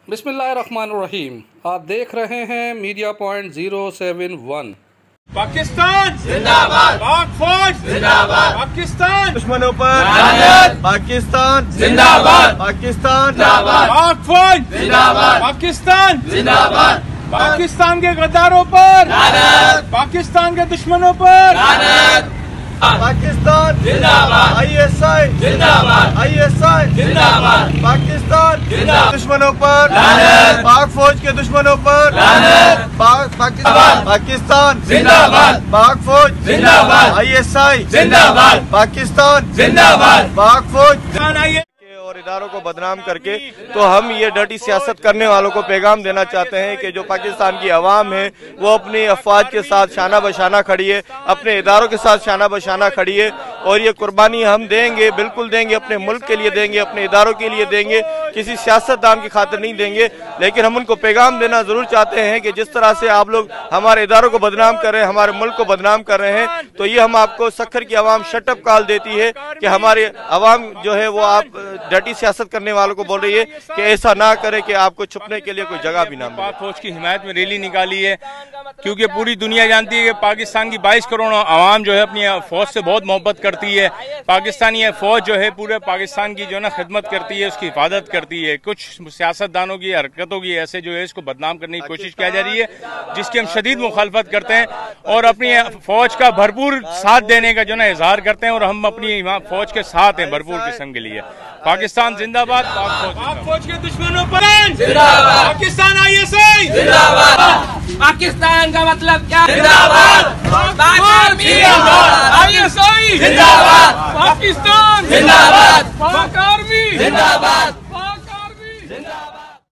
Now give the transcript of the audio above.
बिस्मिल्लाहिर्रहमानिर्रहीम। आप देख रहे हैं मीडिया पॉइंट 071। पाकिस्तान जिंदाबाद, पाक फौज जिंदाबाद, पाकिस्तान दुश्मनों पर लानत, पाकिस्तान जिंदाबाद, पाकिस्तान जिंदाबाद, पाक फौज जिंदाबाद, पाकिस्तान जिंदाबाद, पाकिस्तान के गद्दारों पर लानत, पाकिस्तान के दुश्मनों पर लानत, पाकिस्तान जिंदाबाद, आईएसआई जिंदाबाद, आईएसआई जिंदाबाद, पाकिस्तान जिंदाबाद, दुश्मनों पर लानत, पाक फौज के दुश्मनों पर लानत, पाकिस्तान जिंदाबाद, पाक फौज जिंदाबाद, आईएसआई जिंदाबाद, पाकिस्तान जिंदाबाद, पाक फौज और इदारों को बदनाम करके तो हम ये डर्टी सियासत करने वालों को पैगाम देना चाहते हैं कि जो पाकिस्तान की अवाम है वो अपनी अफवाज के साथ शाना बशाना खड़ी है, अपने इदारों के साथ शाना बशाना खड़ी है और ये कुर्बानी हम देंगे, बिल्कुल देंगे, अपने मुल्क के लिए देंगे, अपने इदारों के लिए देंगे, किसी सियासतदान की खातिर नहीं देंगे। लेकिन हम उनको पैगाम देना जरूर चाहते हैं कि जिस तरह से आप लोग हमारे इदारों को बदनाम कर रहे हैं, हमारे मुल्क को बदनाम कर रहे हैं, तो ये हम आपको सखर की अवाम शटअप कॉल देती है कि हमारे अवाम जो है वो आप डर्टी सियासत करने वालों को बोल रही है कि ऐसा ना करे कि आपको छुपने के लिए कोई जगह भी ना मिले। पाक फौज की हिमायत में रैली निकाली है क्योंकि पूरी दुनिया जानती है कि पाकिस्तान की 22 करोड़ आवाम जो है अपनी फौज से बहुत मोहब्बत करती है। पाकिस्तानी फौज जो है पूरे पाकिस्तान की जो है ना खिदमत करती है, उसकी हिफाजत करती है। कुछ सियासतदानों की हरकतों की ऐसे जो है इसको बदनाम करने की कोशिश की जा रही है, जिसकी हम शदीद मुखालफत करते हैं और अपनी फौज का भरपूर साथ देने का जो है इजहार करते हैं और हम अपनी फौज के साथ हैं भरपूर किस्म के लिए। पाकिस्तान जिंदाबाद, पाक फौज के दुश्मनों पर जिंदाबाद, पाकिस्तान आईएसआई जिंदाबाद, पाकिस्तान का मतलब क्या? जिंदाबाद, आईएसआई जिंदाबाद, पाकिस्तान जिंदाबाद, पाक आर्मी जिंदाबाद।